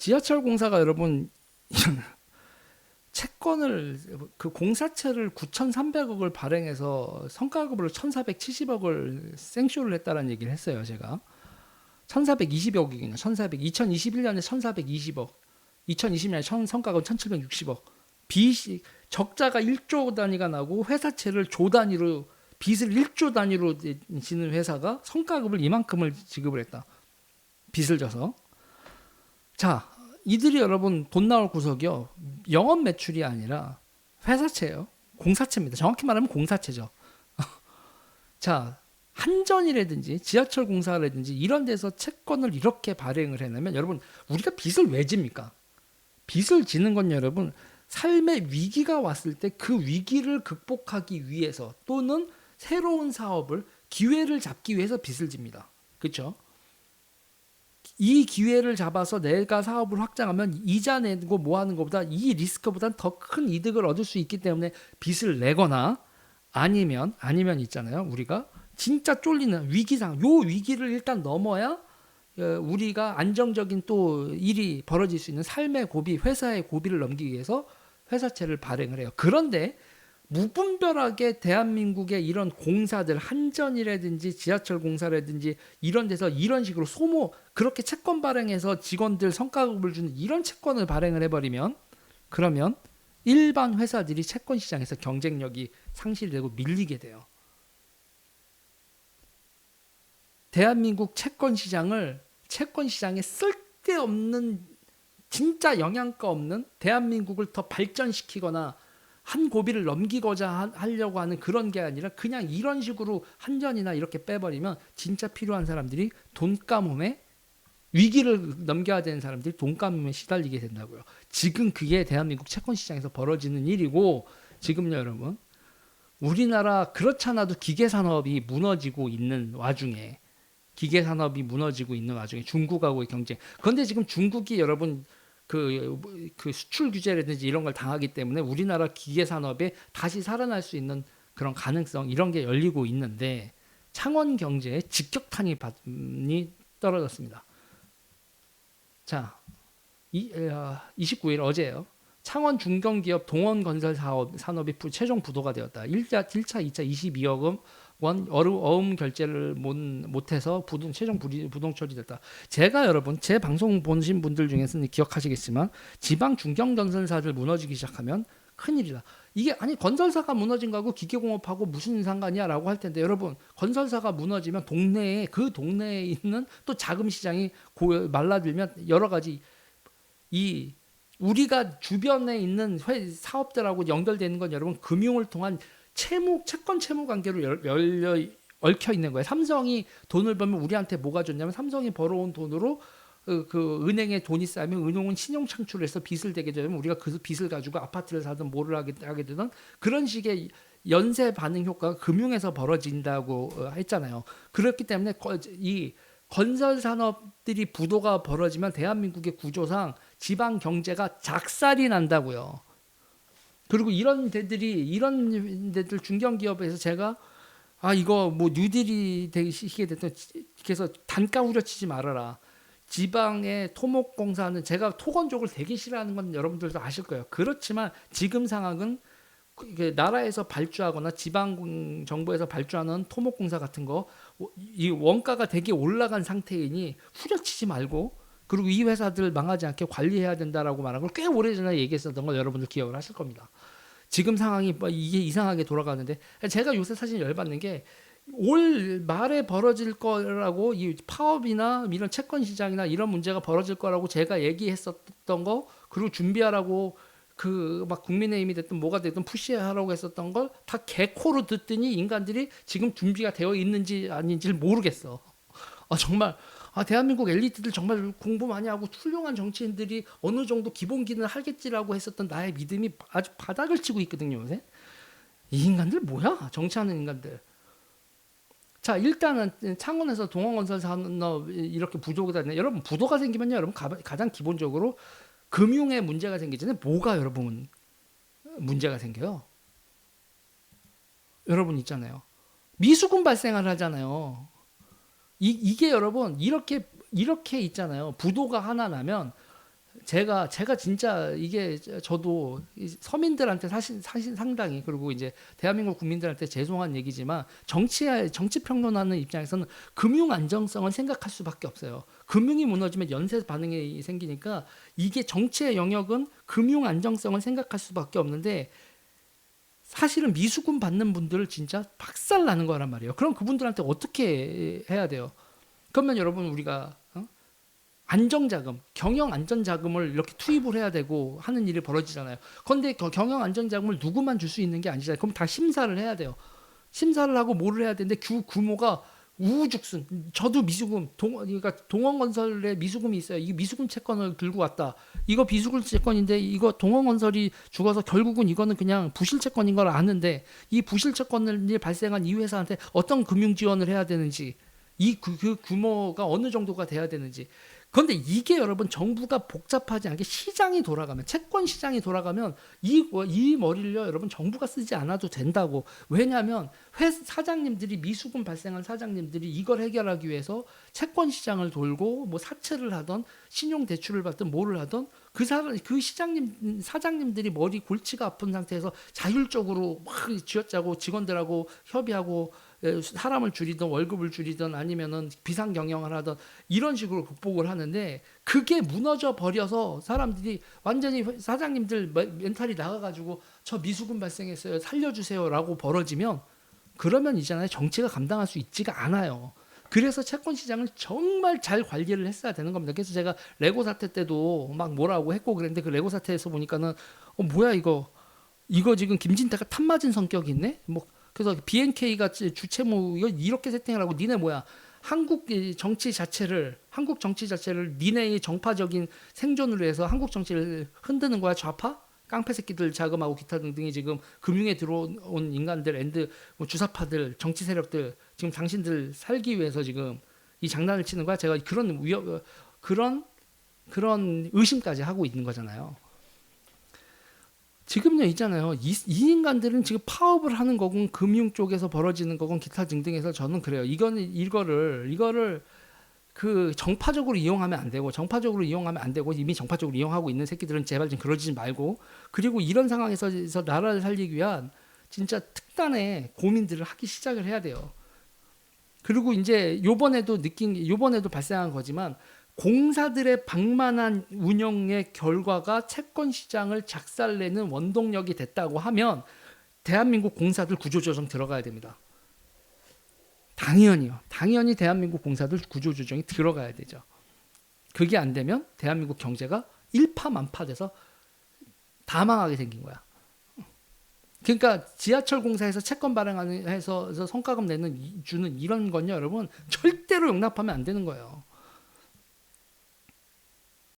지하철 공사가 여러분 채권을 그 공사채를 9,300억을 발행해서 성과급으로 1,470억을 생쇼를 했다는 얘기를 했어요. 제가 1,420억이군요. 2021년에 1,420억, 2020년에 성과급 1,760억. 빚이 적자가 1조 단위가 나고 회사채를 조 단위로 빚을 1조 단위로 지는 회사가 성과급을 이만큼을 지급을 했다. 빚을 져서. 자, 이들이 여러분 돈 나올 구석이요. 영업 매출이 아니라 회사채예요. 공사채입니다. 정확히 말하면 공사채죠. 자, 한전이라든지 지하철 공사라든지 이런 데서 채권을 이렇게 발행을 해내면 여러분 우리가 빚을 왜 집니까? 빚을 지는 건 여러분 삶의 위기가 왔을 때 그 위기를 극복하기 위해서 또는 새로운 사업을 기회를 잡기 위해서 빚을 집니다. 그렇죠? 이 기회를 잡아서 내가 사업을 확장하면 이자 내고 뭐 하는 것보다 이 리스크보다 더 큰 이득을 얻을 수 있기 때문에 빚을 내거나 아니면 있잖아요. 우리가 진짜 쫄리는 위기상 요 위기를 일단 넘어야 우리가 안정적인 또 일이 벌어질 수 있는 삶의 고비, 회사의 고비를 넘기기 위해서 회사채를 발행을 해요. 그런데 무분별하게 대한민국의 이런 공사들 한전이라든지 지하철 공사라든지 이런 데서 이런 식으로 소모 그렇게 채권 발행해서 직원들 성과급을 주는 이런 채권을 발행을 해버리면 그러면 일반 회사들이 채권 시장에서 경쟁력이 상실되고 밀리게 돼요. 대한민국 채권 시장에 쓸데없는 진짜 영양가 없는 대한민국을 더 발전시키거나 한 고비를 넘기고자 하려고 하는 그런 게 아니라 그냥 이런 식으로 한전이나 이렇게 빼버리면 진짜 필요한 사람들이 돈가뭄에 위기를 넘겨야 되는 사람들이 돈가뭄에 시달리게 된다고요. 지금 그게 대한민국 채권 시장에서 벌어지는 일이고 지금요 여러분 우리나라 그렇잖아도 기계산업이 무너지고 있는 와중에 중국하고의 경쟁. 그런데 지금 중국이 여러분 그 수출 규제라든지 이런 걸 당하기 때문에 우리나라 기계 산업에 다시 살아날 수 있는 그런 가능성 이런 게 열리고 있는데 창원 경제에 직격탄이 떨어졌습니다. 자, 29일 어제요. 창원 중견기업 동원건설 산업이 최종 부도가 되었다. 1차, 2차 22억 원 어음 결제를 못해서 최종 부동 처리됐다. 제가 여러분 제 방송 보신 분들 중에서는 기억하시겠지만 지방 중견건설사들 무너지기 시작하면 큰일이다. 이게 아니 건설사가 무너진 거하고 기계공업하고 무슨 상관이야라고 할 텐데 여러분 건설사가 무너지면 그 동네에 있는 또 자금 시장이 말라들면 여러 가지 이 우리가 주변에 있는 사업들하고 연결되는 건 여러분 금융을 통한 채권 채무 관계로 얽혀 있는 거예요. 삼성이 돈을 벌면 우리한테 뭐가 좋냐면 삼성이 벌어온 돈으로 그 은행에 돈이 쌓이면 은행은 신용 창출을 해서 빚을 대게 되면 우리가 그 빚을 가지고 아파트를 사든 뭐를 하게 되든 그런 식의 연쇄 반응 효과가 금융에서 벌어진다고 했잖아요. 그렇기 때문에 이 건설 산업들이 부도가 벌어지면 대한민국의 구조상 지방 경제가 작살이 난다고요. 그리고 이런 데들 중견기업에서 제가 이거 뭐 뉴딜이 되시게 됐던 그래서 단가 후려치지 말아라. 지방의 토목공사는 제가 토건족을 되게 싫어하는 건 여러분들도 아실 거예요. 그렇지만 지금 상황은 나라에서 발주하거나 지방 정부에서 발주하는 토목공사 같은 거 이 원가가 되게 올라간 상태이니 후려치지 말고 그리고 이 회사들 망하지 않게 관리해야 된다라고 말한 걸 꽤 오래전에 얘기했었던 걸 여러분들 기억을 하실 겁니다. 지금 상황이 이게 이상하게 돌아가는데 제가 요새 사실 열받는 게 올 말에 벌어질 거라고 이 파업이나 이런 채권 시장이나 이런 문제가 벌어질 거라고 제가 얘기했었던 거 그리고 준비하라고 그 막 국민의힘이 됐든 뭐가 됐든 푸시하라고 했었던 걸 다 개코로 듣더니 인간들이 지금 준비가 되어 있는지 아닌지를 모르겠어. 정말 대한민국 엘리트들 정말 공부 많이 하고 훌륭한 정치인들이 어느 정도 기본기는 하겠지라고 했었던 나의 믿음이 아주 바닥을 치고 있거든요. 요새 이 인간들 뭐야? 정치하는 인간들. 자 일단은 창원에서 동원건설 산업 이렇게 부도가 되네. 여러분 부도가 생기면요 여러분 가장 기본적으로 금융에 문제가 생기잖아요. 뭐가 여러분 문제가 생겨요? 여러분 있잖아요. 미수금 발생을 하잖아요. 이게 여러분 이렇게 있잖아요. 부도가 하나 나면 제가 진짜 이게 저도 서민들한테 사실 상당히 그리고 이제 대한민국 국민들한테 죄송한 얘기지만 정치 평론하는 입장에서는 금융 안정성을 생각할 수밖에 없어요. 금융이 무너지면 연쇄 반응이 생기니까 이게 정치의 영역은 금융 안정성을 생각할 수밖에 없는데 사실은 미수금 받는 분들 진짜 박살 나는 거란 말이에요. 그럼 그분들한테 어떻게 해야 돼요? 그러면 여러분 우리가 안정자금, 경영 안전자금을 이렇게 투입을 해야 되고 하는 일이 벌어지잖아요. 그런데 경영 안전자금을 누구만 줄 수 있는 게 아니잖아요. 그럼 다 심사를 해야 돼요. 심사를 하고 뭐를 해야 되는데 규모가 우후죽순. 저도 미수금, 그러니까 동원건설에 미수금이 있어요. 이 미수금 채권을 들고 왔다. 이거 비수금 채권인데 이거 동원건설이 죽어서 결국은 이거는 그냥 부실 채권인 걸 아는데 이 부실 채권을 발생한 이 회사한테 어떤 금융 지원을 해야 되는지 그 규모가 어느 정도가 돼야 되는지 그런데 이게 여러분 정부가 복잡하지 않게 시장이 돌아가면 채권 시장이 돌아가면 이 머리를요 여러분 정부가 쓰지 않아도 된다고. 왜냐하면 사장님들이 미수금 발생한 사장님들이 이걸 해결하기 위해서 채권 시장을 돌고 뭐 사채를 하던 신용 대출을 받든 뭐를 하던 그 사장님들이 머리 골치가 아픈 상태에서 자율적으로 막 쥐어짜고 직원들하고 협의하고 사람을 줄이든 월급을 줄이든 아니면은 비상 경영을 하든 이런 식으로 극복을 하는데 그게 무너져 버려서 사람들이 완전히 사장님들 멘탈이 나가가지고 저 미수금 발생했어요 살려주세요라고 벌어지면 그러면 있잖아요 정치가 감당할 수 있지가 않아요. 그래서 채권 시장을 정말 잘 관리를 했어야 되는 겁니다. 그래서 제가 레고 사태 때도 막 뭐라고 했고 그랬는데 그 레고 사태에서 보니까는 뭐야 이거 지금 김진태가 탐맞은 성격이 있네. 뭐 그래서 BNK가 주채무 이렇게 세팅을 하고 니네 뭐야 한국 정치 자체를 니네의 정파적인 생존을 위해서 한국 정치를 흔드는 거야 좌파? 깡패 새끼들 자금하고 기타 등등이 지금 금융에 들어온 인간들 뭐 주사파들 정치 세력들 지금 당신들 살기 위해서 지금 이 장난을 치는 거야. 제가 그런 의심까지 하고 있는 거잖아요. 지금요 있잖아요. 이 인간들은 지금 파업을 하는 거건 금융 쪽에서 벌어지는 거건 기타 등등해서 저는 그래요. 이거를 그 정파적으로 이용하면 안 되고 이미 정파적으로 이용하고 있는 새끼들은 제발 좀 그러지 말고 그리고 이런 상황에서 나라를 살리기 위한 진짜 특단의 고민들을 하기 시작을 해야 돼요. 그리고 이제 요번에도 발생한 거지만 공사들의 방만한 운영의 결과가 채권 시장을 작살내는 원동력이 됐다고 하면 대한민국 공사들 구조조정 들어가야 됩니다. 당연히요. 당연히 대한민국 공사들 구조조정이 들어가야 되죠. 그게 안 되면 대한민국 경제가 일파만파돼서 다 망하게 생긴 거야. 그러니까 지하철 공사에서 채권 발행해서 성과금 주는 이런 건요, 여러분 절대로 용납하면 안 되는 거예요.